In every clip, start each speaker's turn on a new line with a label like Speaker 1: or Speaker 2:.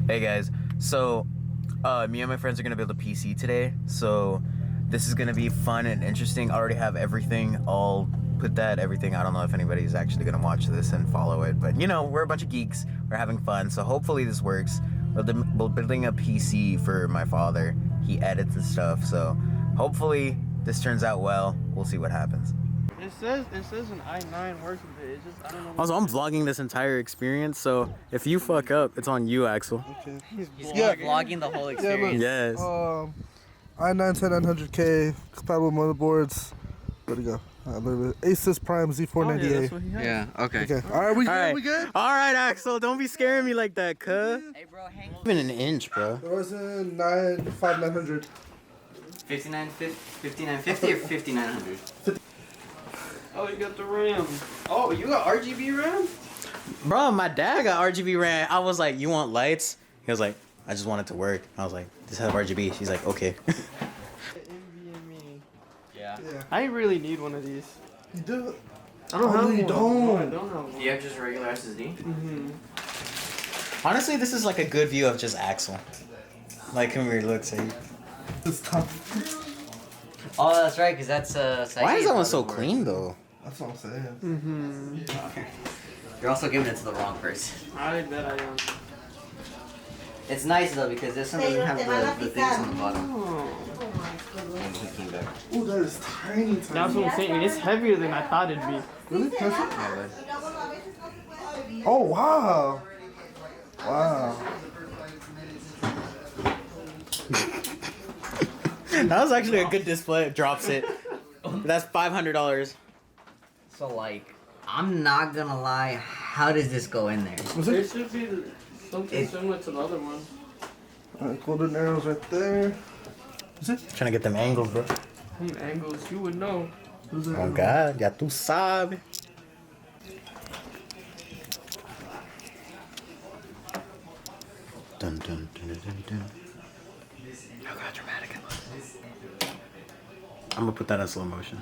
Speaker 1: Hey guys, so me and my friends are gonna build a PC today, so this is gonna be fun and interesting. I already have everything all everything. I don't know if anybody's actually gonna watch this and follow it, but you know, we're a bunch of geeks, we're having fun, so hopefully this works. We're building a PC for my father. He edits and stuff, so hopefully this turns out well. We'll see what happens.
Speaker 2: It says an i9 working day. It's just I don't know.
Speaker 1: Also, I'm vlogging this entire experience, so if you fuck up, it's on you, Axel.
Speaker 2: Okay.
Speaker 3: He's vlogging the whole experience.
Speaker 1: Yes.
Speaker 3: i9 10900K compatible motherboards. Where'd it go? Asus Prime Z498.
Speaker 2: Yeah.
Speaker 3: Okay. All right, we good?
Speaker 1: All right, Axel, don't be scaring me like that, cuh.
Speaker 2: Hey, bro, hang.
Speaker 1: Even an inch, bro.
Speaker 3: There was a 5900.
Speaker 2: 5950 or 5900? Oh, you got the RAM. Oh, you got RGB RAM?
Speaker 1: Bro, my dad got RGB RAM. I was like, you want lights? He was like, I just want it to work. I was like, just have RGB. She's like, okay.
Speaker 2: NVMe.
Speaker 3: Yeah.
Speaker 2: I really need one of these.
Speaker 3: You do?
Speaker 2: I don't have one.
Speaker 3: You
Speaker 2: No, I
Speaker 3: don't.
Speaker 2: don't have one.
Speaker 4: You have just regular SSD?
Speaker 2: Mm-hmm.
Speaker 1: Honestly, this is like a good view of just Axel. Like, come here, look, say.
Speaker 3: It's tough.
Speaker 4: Oh, that's right, because that's
Speaker 1: Why is that one so clean, though?
Speaker 3: That's what I'm saying.
Speaker 2: Mm-hmm.
Speaker 4: You're also giving it to the wrong person.
Speaker 2: I bet I am.
Speaker 4: It's nice though because this one doesn't have the things on the bottom.
Speaker 2: Oh.
Speaker 4: And he came back.
Speaker 3: Oh, that is tiny.
Speaker 2: That's what I'm saying. It's heavier than I thought it'd be.
Speaker 3: Really?
Speaker 4: Yeah, bud.
Speaker 3: Oh, wow. Wow.
Speaker 1: That was actually a good display. It drops it. That's $500.
Speaker 4: So like, I'm not gonna lie. How does this go in there?
Speaker 2: It should be something similar to the other one.
Speaker 3: Alright, golden arrows right there. Is it?
Speaker 1: Trying to get them angles, bro.
Speaker 2: Angles, you would know.
Speaker 1: Oh, God. Ya tú sabes. Dun, dun, dun, dun, dun. Look how dramatic it looks. I'm gonna put that in slow motion.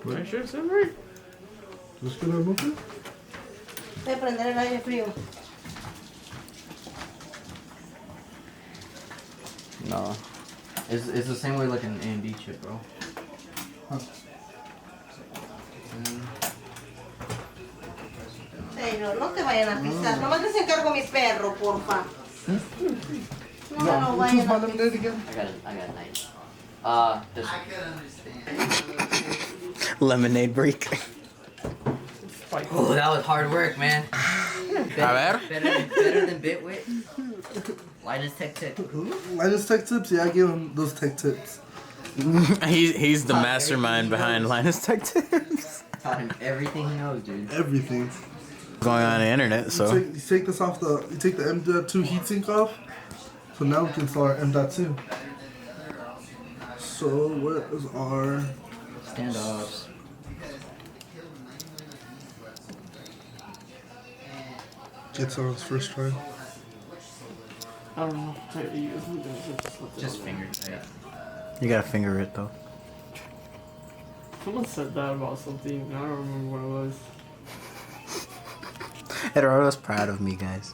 Speaker 2: Are you sure it's in right?
Speaker 3: Let's get our movie.
Speaker 5: Voy a prender el aire frío.
Speaker 4: No. It's the same way like an AMD chip, bro.
Speaker 5: Pero no te vayan a pisar. Nomás les encargo mi perro, porfa. No me lo
Speaker 3: Choose
Speaker 5: vayan
Speaker 3: my
Speaker 5: a
Speaker 3: lemonade again.
Speaker 4: I got a knife. This
Speaker 1: Lemonade break.
Speaker 4: Oh, that was hard work, man. Better than Bitwit. Linus Tech Tip. Who?
Speaker 3: Linus Tech Tips? Yeah, I give him those tech tips.
Speaker 1: He's the mastermind behind Linus Tech Tips.
Speaker 4: Taught him everything he knows, dude.
Speaker 3: Everything.
Speaker 1: Going on the internet, so.
Speaker 3: You take this off you take the M.2 heatsink off. So now we can install our M.2. So what is our
Speaker 4: Standoffs.
Speaker 3: gets on his first try?
Speaker 2: I don't know.
Speaker 4: Just finger tight.
Speaker 1: You gotta finger it, though.
Speaker 2: Someone said that about something. I don't remember what it was.
Speaker 1: Eduardo's proud of me, guys.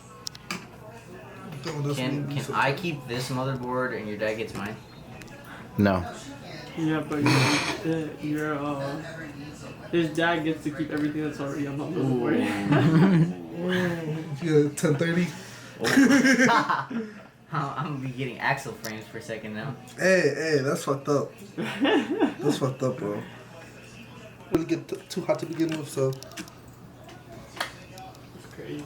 Speaker 4: Can I keep this motherboard and your dad gets mine?
Speaker 1: No.
Speaker 2: Yeah, but his dad gets to keep everything that's already on the motherboard.
Speaker 3: Yeah, 1030.
Speaker 4: I'm gonna be getting Axel frames for a second now.
Speaker 3: Hey, that's fucked up. That's fucked up, bro. It would get too hot to begin with, so.
Speaker 2: It's crazy.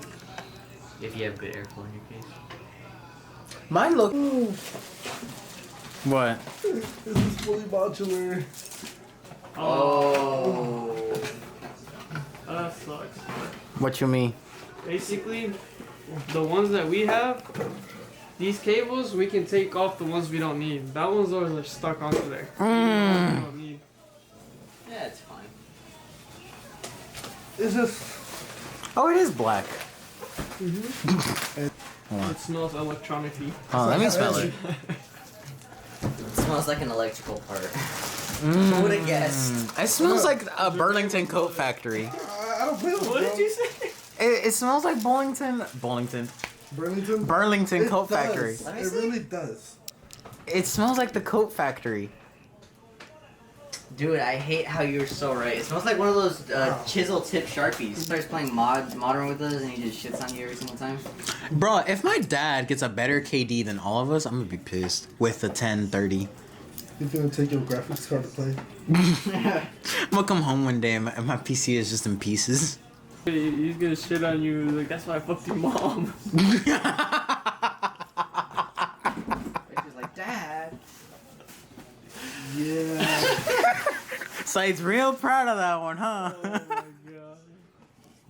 Speaker 4: If you have good airflow in your case.
Speaker 1: Mine look. What?
Speaker 3: This is fully modular.
Speaker 4: Oh.
Speaker 2: That sucks.
Speaker 1: What you mean?
Speaker 2: Basically, the ones that we have, these cables, we can take off the ones we don't need. That one's always like stuck onto there. We don't need.
Speaker 4: Yeah, it's fine.
Speaker 3: It's just.
Speaker 1: Oh, it is black.
Speaker 2: It smells electronic-y.
Speaker 1: Oh, let me smell it.
Speaker 4: It smells like an electrical part. Who would have guessed?
Speaker 1: It smells like a Burlington coat factory.
Speaker 3: I don't feel it,
Speaker 2: What
Speaker 3: bro.
Speaker 2: did you say?
Speaker 1: It smells like Burlington.
Speaker 3: Burlington?
Speaker 1: Burlington
Speaker 3: It
Speaker 1: Coat
Speaker 3: does.
Speaker 1: Factory.
Speaker 3: It really does.
Speaker 1: It smells like the Coat Factory.
Speaker 4: Dude, I hate how you're so right. It smells like one of those chisel tip Sharpies. He starts playing Modern with us and he just shits on you every single time.
Speaker 1: Bro, if my dad gets a better KD than all of us, I'm gonna be pissed. With the 1030.
Speaker 3: He's gonna take your graphics card to play.
Speaker 1: I'm gonna come home one day and my PC is just in pieces.
Speaker 2: He's gonna shit on you. Like, that's why I fucked your mom.
Speaker 4: It's just like, Dad.
Speaker 3: Yeah.
Speaker 1: Said's real proud of that one, huh?
Speaker 2: Oh my god.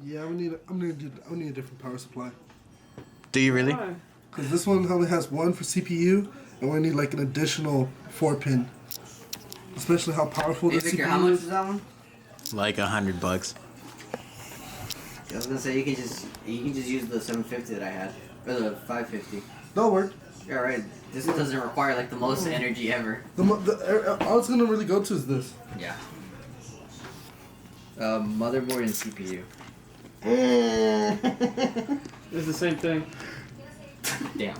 Speaker 3: Yeah, I'm gonna need a different power supply.
Speaker 1: Do you really?
Speaker 2: Why?
Speaker 3: Cause this one only has one for CPU, and we need like an additional 4-pin. Especially how powerful
Speaker 4: Hey,
Speaker 3: the
Speaker 4: Victor,
Speaker 3: CPU
Speaker 4: how much
Speaker 3: is.
Speaker 4: is that one?
Speaker 1: Like $100.
Speaker 4: I was gonna say you can just use the 750 that I had, or the 550.
Speaker 3: That'll work.
Speaker 4: Yeah, right. This doesn't require like the most energy ever.
Speaker 3: All it's gonna really go to is this.
Speaker 4: Yeah. Motherboard and CPU.
Speaker 2: It's the same thing.
Speaker 4: Damn.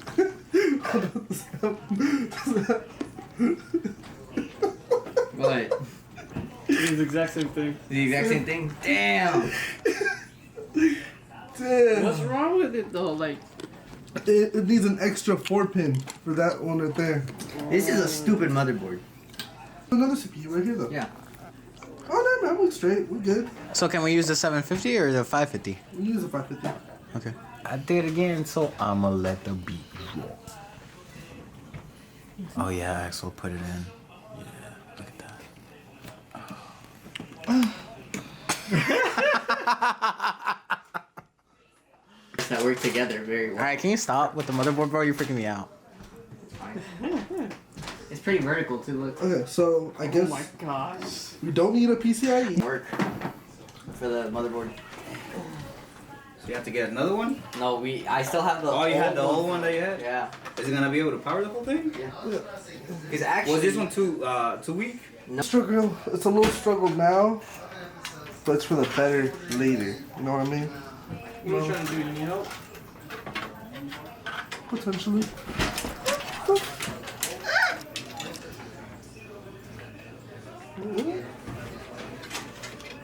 Speaker 4: What?
Speaker 2: It's the exact same thing.
Speaker 4: The exact same thing? Damn.
Speaker 3: Damn.
Speaker 2: What's wrong with it though? Like,
Speaker 3: It needs an extra 4-pin for that one right there.
Speaker 4: This is a stupid motherboard.
Speaker 3: Another CPU right here though.
Speaker 4: Yeah.
Speaker 3: Oh no, man, we're straight. We're good.
Speaker 1: So can we use the 750 or the 550?
Speaker 3: We use a 550.
Speaker 1: Okay. I did it again, so I'ma let the beat roll. Oh yeah, Axel put it in. Yeah, look at that.
Speaker 4: That work together very well.
Speaker 1: Alright, can you stop with the motherboard, bro? You're freaking me out.
Speaker 4: It's pretty vertical too, look.
Speaker 3: Okay, so I guess
Speaker 2: oh my gosh.
Speaker 3: we don't need a PCIe.
Speaker 4: Work for the motherboard.
Speaker 6: So you have to get another one?
Speaker 4: No, I still have the
Speaker 6: Oh, you had the old one that you had?
Speaker 4: Yeah.
Speaker 6: Is it gonna be able to power the whole thing?
Speaker 4: Yeah. Because actually...
Speaker 6: Was this one too weak?
Speaker 3: Struggle. It's a little struggle now, but it's for the better later. You know what I mean?
Speaker 2: What are you trying to do? You need help?
Speaker 3: Potentially.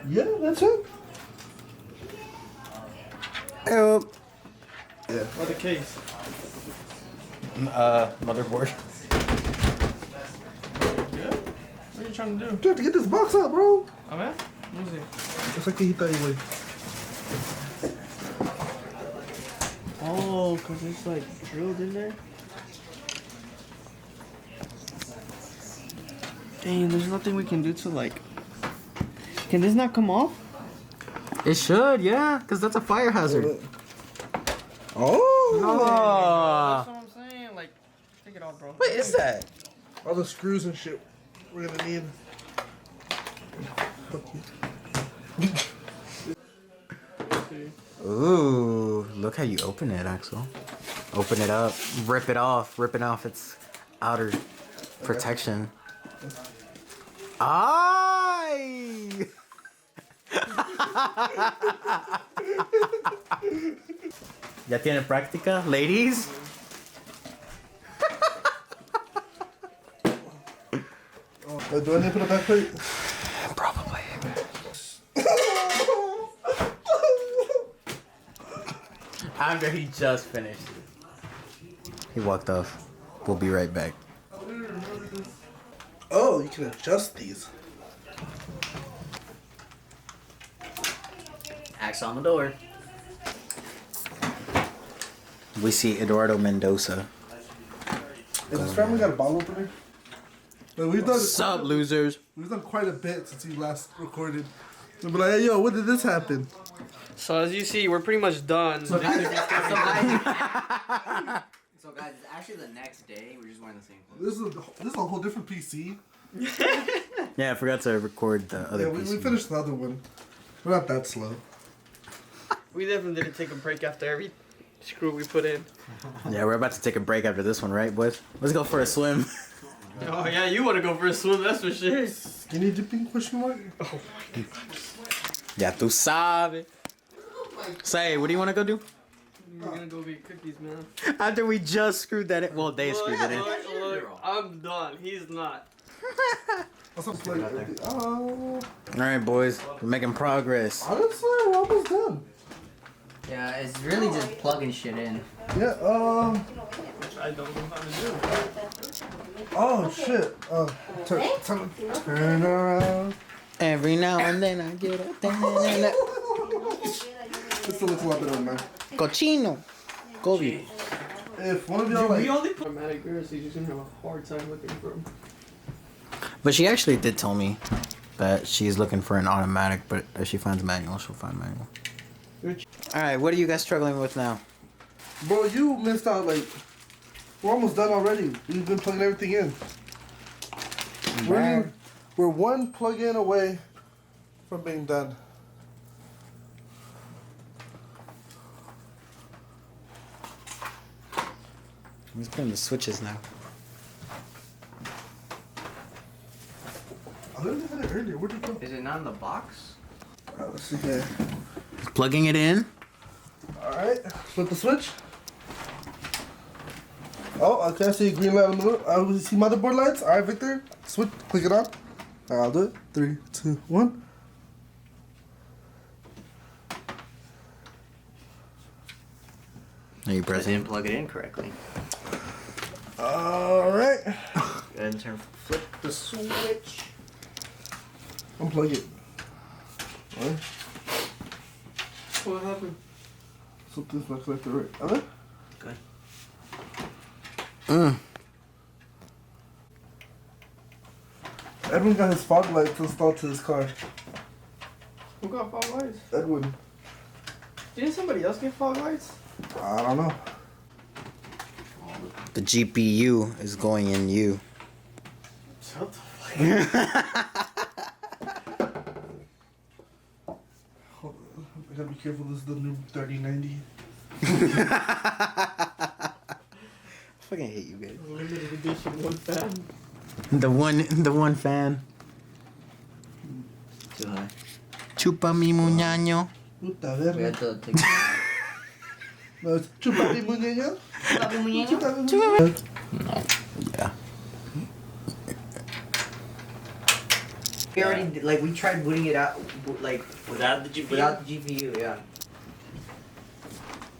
Speaker 3: Yeah, that's it.
Speaker 1: Help.
Speaker 3: Yeah.
Speaker 2: Or the case?
Speaker 1: Motherboard.
Speaker 2: Yeah? What are you trying to do?
Speaker 3: You have to get this box out, bro.
Speaker 2: A ver? Let me see.
Speaker 3: It's like he thought he would.
Speaker 2: Oh, because it's like drilled in there? Dang, there's nothing we can do to like... Can this not come off?
Speaker 1: It should, yeah, because that's a fire hazard.
Speaker 3: Oh.
Speaker 2: That's what I'm saying. Like, take it off, bro.
Speaker 1: What is that?
Speaker 3: All the screws and shit we're gonna need.
Speaker 1: Ooh, look how you open it, Axel. Open it up, ripping off its outer protection. Ay! ¿Ya tiene práctica, ladies?
Speaker 3: Do I need to put a back plate?
Speaker 1: Probably. After he just finished. He walked off. We'll be right back.
Speaker 3: Oh, you can adjust these.
Speaker 4: Axe on the door.
Speaker 1: We see Eduardo Mendoza.
Speaker 3: Has this family got a bottle opener? Like,
Speaker 1: What's up, losers?
Speaker 3: We've done quite a bit since we last recorded. We'll be like, hey, yo, when did this happen?
Speaker 2: So as you see, we're pretty much done.
Speaker 4: So guys, it's actually the next day. We're just wearing the same clothes.
Speaker 3: This is a whole different PC.
Speaker 1: Yeah, I forgot to record the other
Speaker 3: Yeah, we
Speaker 1: piece.
Speaker 3: finished the other one. We're not that slow.
Speaker 2: We definitely didn't take a break after every screw we put in.
Speaker 1: Yeah, we're about to take a break after this one, right, boys? Let's go for a swim.
Speaker 2: Oh yeah, you want to go for a swim, that's for sure.
Speaker 3: Skinny dipping question mark?
Speaker 2: Oh
Speaker 1: Ya tú sabes. Say, what do you want to go do?
Speaker 2: We're gonna go get cookies, man.
Speaker 1: After we just screwed that in. Well, they screwed it in.
Speaker 2: Look, I'm done. He's not.
Speaker 3: Oh.
Speaker 1: Alright, boys. We're making progress.
Speaker 3: Honestly, we're almost done.
Speaker 4: Yeah, it's really just plugging shit in.
Speaker 3: Yeah,
Speaker 2: Which I don't know how to do.
Speaker 3: oh shit. Turn around.
Speaker 1: Every now and then I get up.
Speaker 3: This still looks a lot better than mine.
Speaker 1: Cochino. Kobe.
Speaker 3: If one of y'all like...
Speaker 2: We only put automatic girls, so you're just gonna have a hard time looking for them.
Speaker 1: But she actually did tell me that she's looking for an automatic, but if she finds manual, she'll find manual. Alright, what are you guys struggling with now?
Speaker 3: Bro, you missed out, like... We're almost done already. We've been plugging everything in. We're one plug-in away from being done.
Speaker 1: Let's put in the switches now.
Speaker 3: I literally had it earlier. Where'd it go?
Speaker 4: Is it not in the box?
Speaker 3: Alright, let's see here.
Speaker 1: Plugging it in.
Speaker 3: Alright, flip the switch. Oh, okay, I see a green light in the middle. I see motherboard lights. Alright, Victor. Switch, click it on. Alright, I'll do it. 3, 2, 1.
Speaker 1: Are you
Speaker 4: I
Speaker 1: pressing?
Speaker 4: didn't plug it in correctly.
Speaker 3: Alright.
Speaker 4: And flip the switch.
Speaker 3: Unplug it. Alright.
Speaker 2: What happened?
Speaker 3: Something's not connected right. Alright.
Speaker 4: Good.
Speaker 3: Edwin got his fog lights installed to his car.
Speaker 2: Who got fog lights?
Speaker 3: Edwin.
Speaker 2: Didn't somebody else get fog lights?
Speaker 3: I don't know.
Speaker 1: The GPU is going in you.
Speaker 2: Shut the fuck
Speaker 3: Hold on. I gotta be careful. This is the new 3090.
Speaker 1: I fucking hate you guys.
Speaker 2: Limited edition, one fan.
Speaker 1: The one fan.
Speaker 4: Too high.
Speaker 1: Chupa mi muñaño.
Speaker 3: Puta
Speaker 4: We
Speaker 3: verga.
Speaker 4: had to take it out.
Speaker 3: No, it's chupa mi muñeño.
Speaker 4: Chupa mi muñeño?
Speaker 3: Chupa mi muñeño.
Speaker 1: Yeah.
Speaker 4: We already did, like we tried booting it out like
Speaker 6: Without the GPU?
Speaker 4: without the GPU, yeah.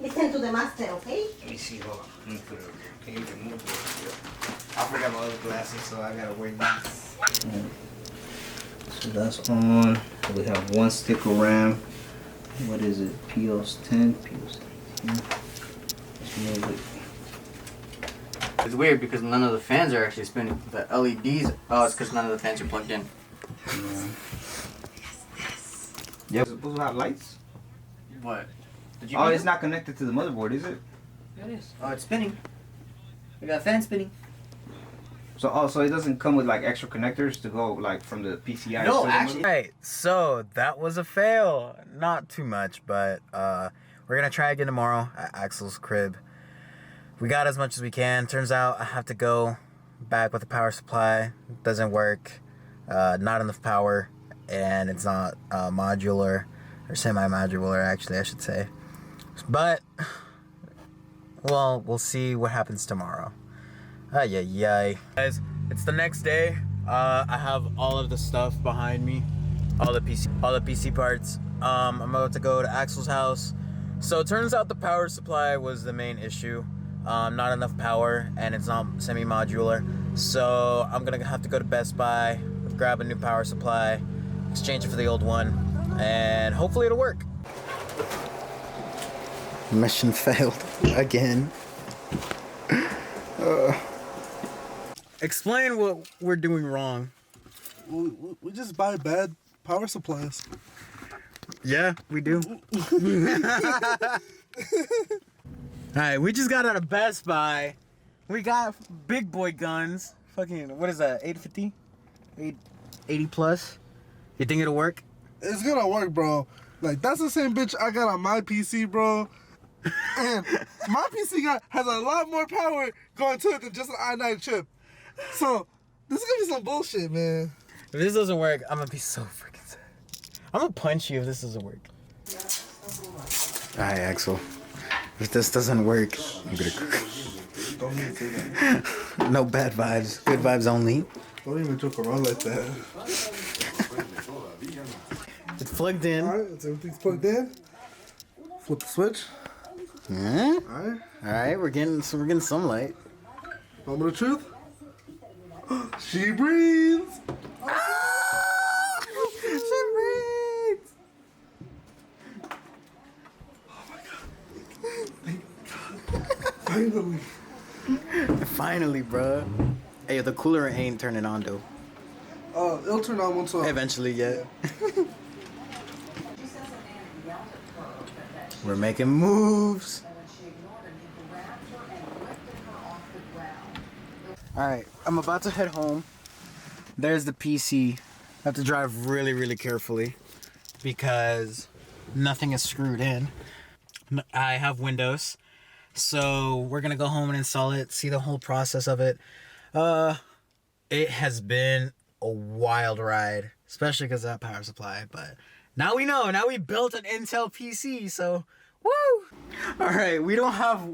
Speaker 5: Listen to the master, okay?
Speaker 6: Let me see. Hold on. Let me put it over here. Can you remove it? I forgot my other glasses, so I gotta wear these. So that's on. We have one stick of RAM. What is it? POS 10, POS 10. Let's move it.
Speaker 4: It's weird because none of the fans are actually spinning. The LEDs, oh, it's because none of the fans are plugged in.
Speaker 6: Yep. Is it supposed to have lights?
Speaker 4: What? The
Speaker 6: Oh, it's not connected to the motherboard, is it?
Speaker 4: It is. Oh, it's spinning. We got a fan spinning.
Speaker 6: So it doesn't come with like extra connectors to go like from the PCI.
Speaker 4: No,
Speaker 6: to the
Speaker 4: actually-
Speaker 1: Right, so that was a fail. Not too much, but we're gonna try again tomorrow at Axel's crib. We got as much as we can. Turns out I have to go back with the power supply. Doesn't work. Not enough power, and it's not modular or semi-modular, actually, I should say. But well, we'll see what happens tomorrow. Ay, ay, ay. Guys, it's the next day. I have all of the stuff behind me, all the PC parts. I'm about to go to Axel's house. So it turns out the power supply was the main issue. Not enough power, and it's not semi-modular. So I'm gonna have to go to Best Buy, grab a new power supply, exchange it for the old one, and hopefully it'll work. Mission failed again. Explain what we're doing wrong.
Speaker 3: We just buy bad power supplies.
Speaker 1: Yeah, we do. Alright, we just got out of Best Buy. We got big boy guns. Fucking, what is that, 850? 880 plus? You think it'll work?
Speaker 3: It's gonna work, bro. Like, that's the same bitch I got on my PC, bro. And my PC has a lot more power going to it than just an i9 chip. So, this is gonna be some bullshit, man.
Speaker 1: If this doesn't work, I'm gonna be so freaking sad. I'm gonna punch you if this doesn't work. Alright, Axel. If this doesn't work, I'm gonna.
Speaker 3: Don't even say that.
Speaker 1: No bad vibes. Good vibes only.
Speaker 3: Don't even joke around like that.
Speaker 1: It's plugged in.
Speaker 3: Alright, so everything's plugged in. Flip the switch.
Speaker 1: Yeah.
Speaker 3: Alright.
Speaker 1: All right, we're getting some light.
Speaker 3: Moment of truth. She breathes.
Speaker 1: She breathes.
Speaker 3: Finally.
Speaker 1: Finally, bro. Hey, the cooler ain't turning on though.
Speaker 3: It'll turn on once.
Speaker 1: Eventually, yeah. We're making moves. Alright, I'm about to head home. There's the PC. I have to drive really, really carefully because nothing is screwed in. I have Windows. So we're gonna go home and install it, see the whole process of it. It has been a wild ride, especially because of that power supply, but now we know. Now we built an Intel PC, so woo! Alright, we don't have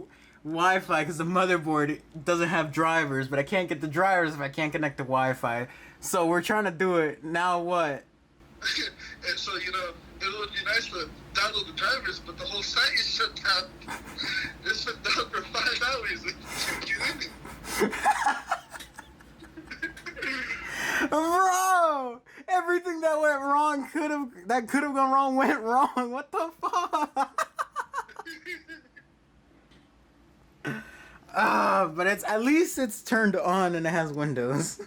Speaker 1: Wi-Fi because the motherboard doesn't have drivers, but I can't get the drivers if I can't connect to Wi-Fi. So we're trying to do it. Now what?
Speaker 3: And so, you know, it would be nice to download the drivers, but the whole site is shut down. It's shut down for 5 hours.
Speaker 1: Bro! Everything that went wrong could have gone wrong went wrong. What the fuck? But at least it's turned on and it has Windows.